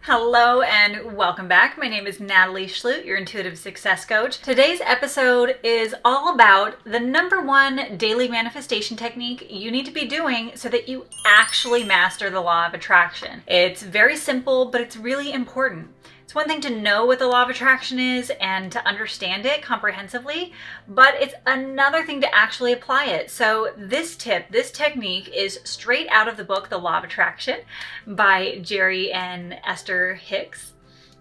Hello and welcome back. My name is Natalie Schlute, your intuitive success coach. Today's episode is all about the number one daily manifestation technique you need to be doing so that you actually master the law of attraction. It's very simple, but it's really important. It's one thing to know what the law of attraction is and to understand it comprehensively, but it's another thing to actually apply it. So this technique is straight out of the book, The Law of Attraction by Jerry and Esther Hicks.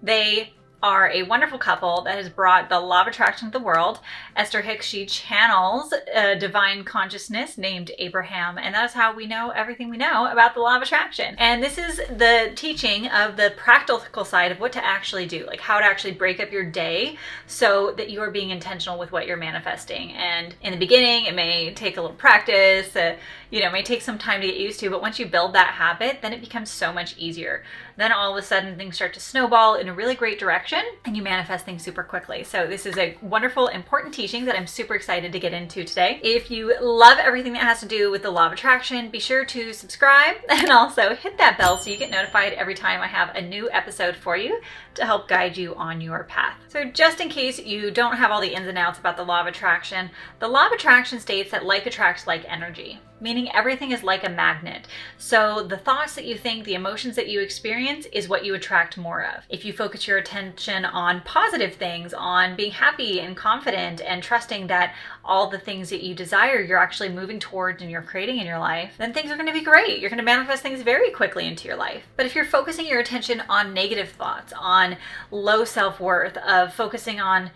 They are a wonderful couple that has brought the law of attraction to the world. Esther Hicks, she channels a divine consciousness named Abraham, and that's how we know everything we know about the law of attraction. And this is the teaching of the practical side of what to actually do, like how to actually break up your day so that you are being intentional with what you're manifesting. And in the beginning, it may take a little practice, it may take some time to get used to, but once you build that habit, then it becomes so much easier. Then all of a sudden things start to snowball in a really great direction and you manifest things super quickly. So this is a wonderful, important teaching that I'm super excited to get into today. If you love everything that has to do with the law of attraction, be sure to subscribe and also hit that bell so you get notified every time I have a new episode for you to help guide you on your path. So just in case you don't have all the ins and outs about the law of attraction, the law of attraction states that like attracts like energy, meaning everything is like a magnet. So the thoughts that you think, the emotions that you experience is what you attract more of. If you focus your attention on positive things, on being happy and confident and trusting that all the things that you desire, you're actually moving towards and you're creating in your life, then things are going to be great. You're going to manifest things very quickly into your life. But if you're focusing your attention on negative thoughts, on low self-worth, of focusing on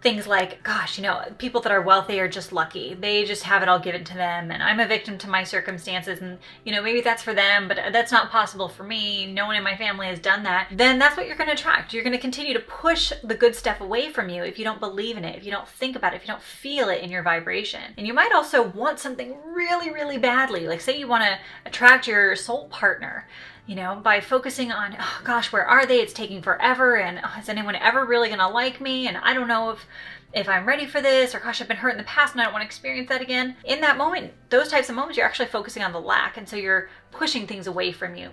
things like, people that are wealthy are just lucky. They just have it all given to them. And I'm a victim to my circumstances. And, maybe that's for them, but that's not possible for me. No one in my family has done that. Then that's what you're going to attract. You're going to continue to push the good stuff away from you if you don't believe in it, if you don't think about it, if you don't feel it in your vibration. And you might also want something really, really badly. Like say you want to attract your soul partner. By focusing on, oh gosh, where are they? It's taking forever. And is anyone ever really going to like me? And I don't know if I'm ready for this, or gosh, I've been hurt in the past and I don't want to experience that again. In that moment, those types of moments, you're actually focusing on the lack. And so you're pushing things away from you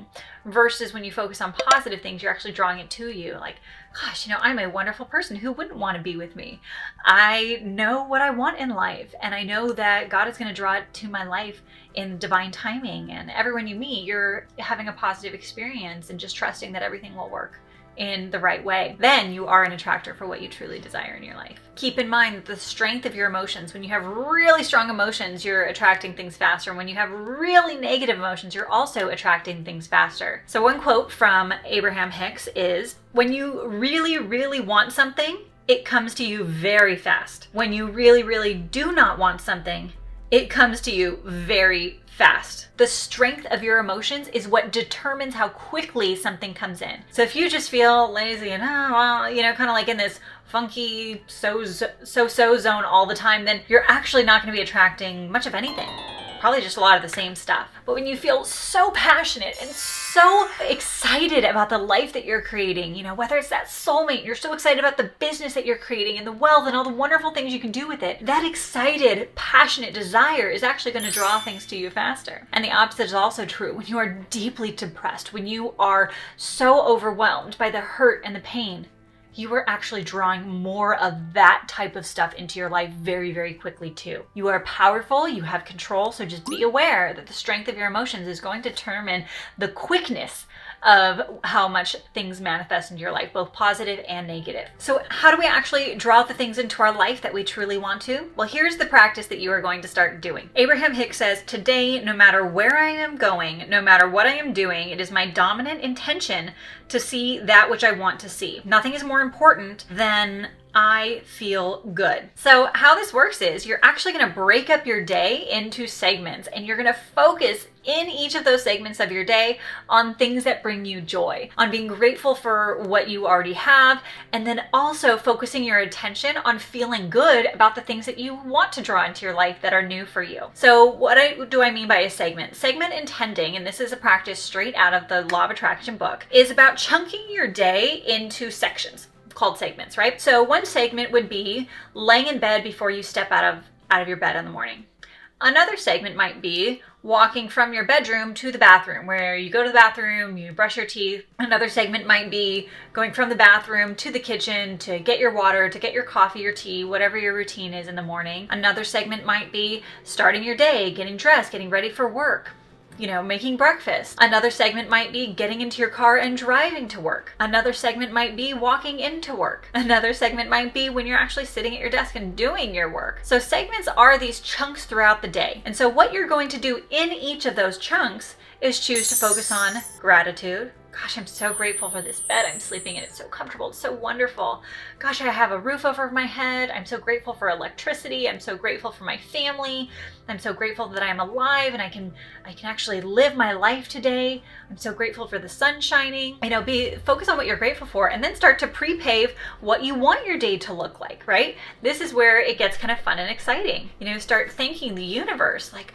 versus when you focus on positive things, you're actually drawing it to you. Like, gosh, I'm a wonderful person. Who wouldn't want to be with me? I know what I want in life. And I know that God is going to draw it to my life in divine timing. And everyone you meet, you're having a positive experience and just trusting that everything will work in the right way. Then you are an attractor for what you truly desire in your life. Keep in mind the strength of your emotions. When you have really strong emotions, you're attracting things faster. When you have really negative emotions, you're also attracting things faster. So one quote from Abraham Hicks is, when you really, really want something, it comes to you very fast. When you really, really do not want something, it comes to you very fast. The strength of your emotions is what determines how quickly something comes in. So if you just feel lazy and, kind of like in this funky so zone all the time, then you're actually not going to be attracting much of anything. Probably just a lot of the same stuff. But when you feel so passionate and so excited about the life that you're creating, whether it's that soulmate, you're so excited about the business that you're creating and the wealth and all the wonderful things you can do with it, that excited, passionate desire is actually going to draw things to you faster. And the opposite is also true. When you are deeply depressed, when you are so overwhelmed by the hurt and the pain, you are actually drawing more of that type of stuff into your life very, very quickly too. You are powerful, you have control, so just be aware that the strength of your emotions is going to determine the quickness of how much things manifest into your life, both positive and negative. So how do we actually draw the things into our life that we truly want to? Well, here's the practice that you are going to start doing. Abraham Hicks says, today, no matter where I am going, no matter what I am doing, it is my dominant intention to see that which I want to see. Nothing is more important than I feel good. So how this works is you're actually going to break up your day into segments, and you're going to focus in each of those segments of your day on things that bring you joy, on being grateful for what you already have, and then also focusing your attention on feeling good about the things that you want to draw into your life that are new for you. So what do I mean by a segment? Segment intending, and this is a practice straight out of the Law of Attraction book, is about chunking your day into sections called segments, right? So one segment would be laying in bed before you step out of your bed in the morning. Another segment might be walking from your bedroom to the bathroom, where you go to the bathroom, you brush your teeth. Another segment might be going from the bathroom to the kitchen to get your water, to get your coffee or tea, whatever your routine is in the morning. Another segment might be starting your day, getting dressed, getting ready for work, making breakfast. Another segment might be getting into your car and driving to work. Another segment might be walking into work. Another segment might be when you're actually sitting at your desk and doing your work. So segments are these chunks throughout the day. And so what you're going to do in each of those chunks is choose to focus on gratitude. Gosh, I'm so grateful for this bed I'm sleeping in. It's so comfortable. It's so wonderful. Gosh, I have a roof over my head. I'm so grateful for electricity. I'm so grateful for my family. I'm so grateful that I'm alive and I can actually live my life today. I'm so grateful for the sun shining. Focus on what you're grateful for, and then start to pre-pave what you want your day to look like, right? This is where it gets kind of fun and exciting. Start thanking the universe, like,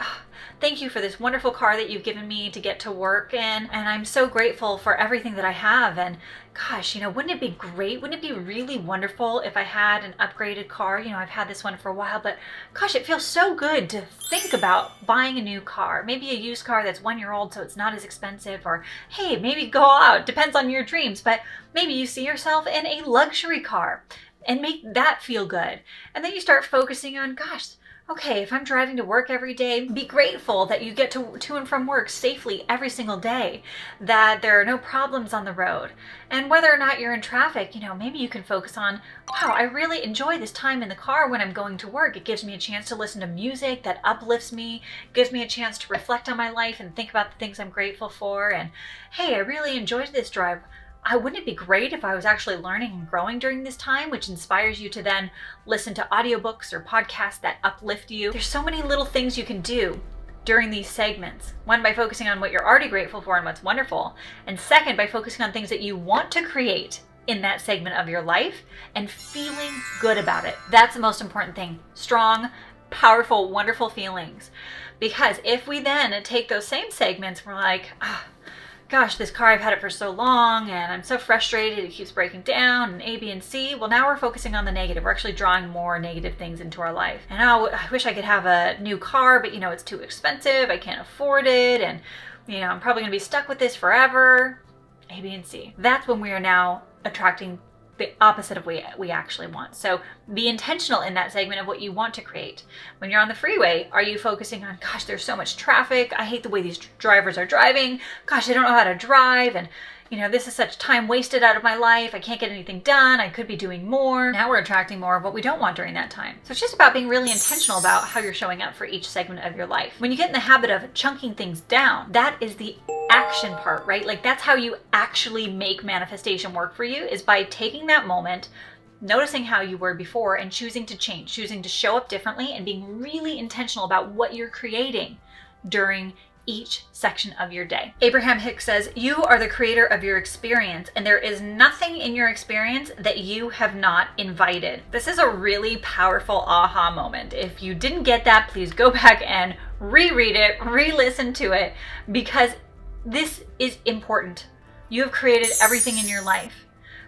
thank you for this wonderful car that you've given me to get to work in. And I'm so grateful for everything that I have. And gosh, wouldn't it be great? Wouldn't it be really wonderful if I had an upgraded car? I've had this one for a while, but gosh, it feels so good to think about buying a new car. Maybe a used car that's 1 year old, so it's not as expensive. Or hey, maybe go out. Depends on your dreams, but maybe you see yourself in a luxury car and make that feel good. And then you start focusing on, gosh, okay, if I'm driving to work every day, be grateful that you get to and from work safely every single day, that there are no problems on the road. And whether or not you're in traffic, maybe you can focus on, wow, I really enjoy this time in the car when I'm going to work. It gives me a chance to listen to music that uplifts me, gives me a chance to reflect on my life and think about the things I'm grateful for. And hey, I really enjoyed this drive. Wouldn't it be great if I was actually learning and growing during this time, which inspires you to then listen to audiobooks or podcasts that uplift you? There's so many little things you can do during these segments. One, by focusing on what you're already grateful for and what's wonderful. And second, by focusing on things that you want to create in that segment of your life and feeling good about it. That's the most important thing. Strong, powerful, wonderful feelings. Because if we then take those same segments, we're like, gosh, this car, I've had it for so long and I'm so frustrated, it keeps breaking down, and A, B, and C. Well, now we're focusing on the negative. We're actually drawing more negative things into our life. And I wish I could have a new car, but it's too expensive. I can't afford it. And, I'm probably gonna be stuck with this forever. A, B, and C. That's when we are now attracting the opposite of what we actually want. So be intentional in that segment of what you want to create. When you're on the freeway, are you focusing on, gosh, there's so much traffic. I hate the way these drivers are driving. Gosh, I don't know how to drive. And this is such time wasted out of my life. I can't get anything done. I could be doing more. Now we're attracting more of what we don't want during that time. So it's just about being really intentional about how you're showing up for each segment of your life. When you get in the habit of chunking things down, that is the action part, right? Like that's how you actually make manifestation work for you, is by taking that moment, noticing how you were before and choosing to change, choosing to show up differently and being really intentional about what you're creating during each section of your day. Abraham Hicks says, you are the creator of your experience, and there is nothing in your experience that you have not invited. This is a really powerful aha moment. If you didn't get that, please go back and reread it, re-listen to it, because this is important. You have created everything in your life.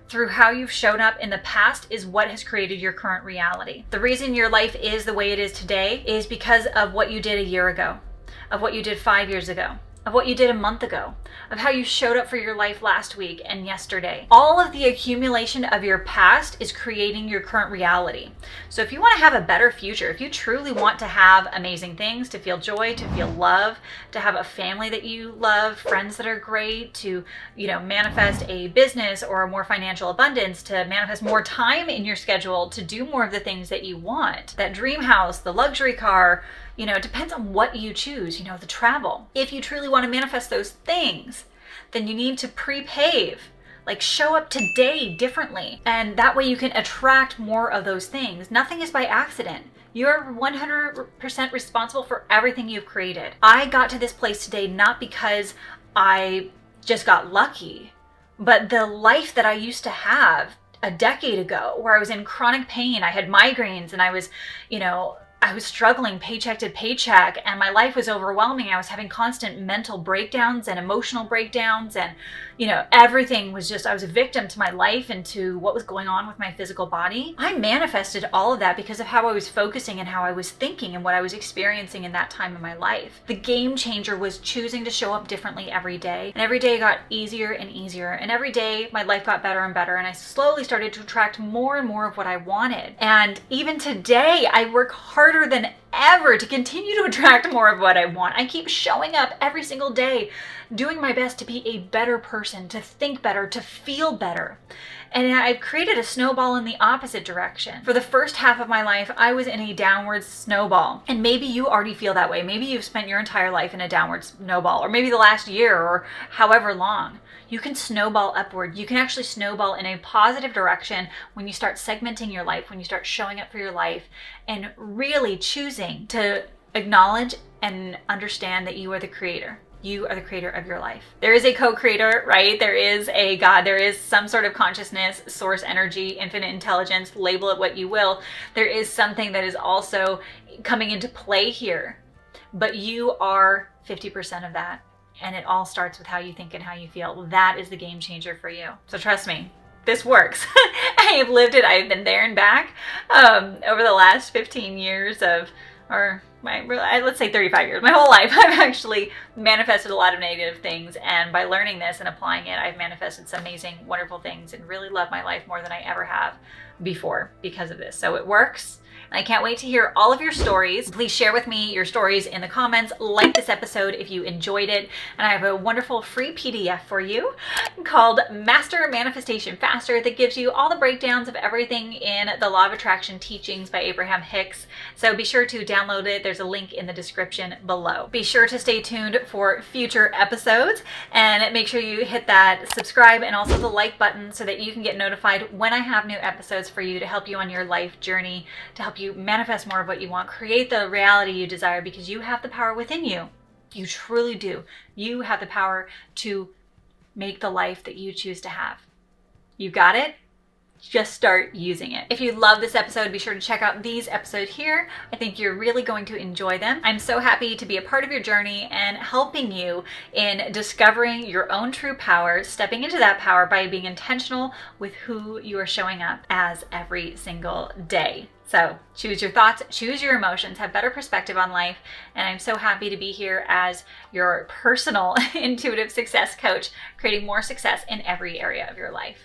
Through how you've shown up in the past is what has created your current reality. The reason your life is the way it is today is because of what you did a year ago, of what you did 5 years ago, of what you did a month ago, of how you showed up for your life last week and yesterday. All of the accumulation of your past is creating your current reality. So if you want to have a better future, if you truly want to have amazing things, to feel joy, to feel love, to have a family that you love, friends that are great, to, manifest a business or more financial abundance, to manifest more time in your schedule, to do more of the things that you want, that dream house, the luxury car, it depends on what you choose, the travel. If you truly want to manifest those things, then you need to pre-pave, like show up today differently. And that way you can attract more of those things. Nothing is by accident. You're 100% responsible for everything you've created. I got to this place today not because I just got lucky, but the life that I used to have a decade ago, where I was in chronic pain, I had migraines, and I was, I was struggling paycheck to paycheck and my life was overwhelming. I was having constant mental breakdowns and emotional breakdowns, and everything was just, I was a victim to my life and to what was going on with my physical body. I manifested all of that because of how I was focusing and how I was thinking and what I was experiencing in that time in my life. The game changer was choosing to show up differently every day. And every day got easier and easier. And every day my life got better and better. And I slowly started to attract more and more of what I wanted. And even today, I work harder than ever to continue to attract more of what I want. I keep showing up every single day, doing my best to be a better person, to think better, to feel better. And I've created a snowball in the opposite direction. For the first half of my life, I was in a downward snowball. And maybe you already feel that way. Maybe you've spent your entire life in a downward snowball, or maybe the last year or however long. You can snowball upward. You can actually snowball in a positive direction when you start segmenting your life, when you start showing up for your life and really choosing to acknowledge and understand that you are the creator. You are the creator of your life. There is a co-creator, right? There is a God. There is some sort of consciousness, source energy, infinite intelligence, label it what you will. There is something that is also coming into play here, but you are 50% of that. And it all starts with how you think and how you feel. That is the game changer for you. So trust me, this works. I have lived it. I've been there and back over the last 15 years let's say 35 years, my whole life. I've actually manifested a lot of negative things. And by learning this and applying it, I've manifested some amazing, wonderful things and really love my life more than I ever have before because of this. So it works. I can't wait to hear all of your stories. Please share with me your stories in the comments. Like this episode if you enjoyed it. And I have a wonderful free PDF for you called Master Manifestation Faster that gives you all the breakdowns of everything in the Law of Attraction teachings by Abraham Hicks. So be sure to download it. There's a link in the description below. Be sure to stay tuned for future episodes and make sure you hit that subscribe and also the like button so that you can get notified when I have new episodes for you to help you on your life journey, to help you manifest more of what you want, create the reality you desire, because you have the power within you. You truly do. You have the power to make the life that you choose to have. You got it? Just start using it. If you love this episode, be sure to check out these episodes here. I think you're really going to enjoy them. I'm so happy to be a part of your journey and helping you in discovering your own true power, stepping into that power by being intentional with who you are showing up as every single day. So choose your thoughts, choose your emotions, have better perspective on life. And I'm so happy to be here as your personal intuitive success coach, creating more success in every area of your life.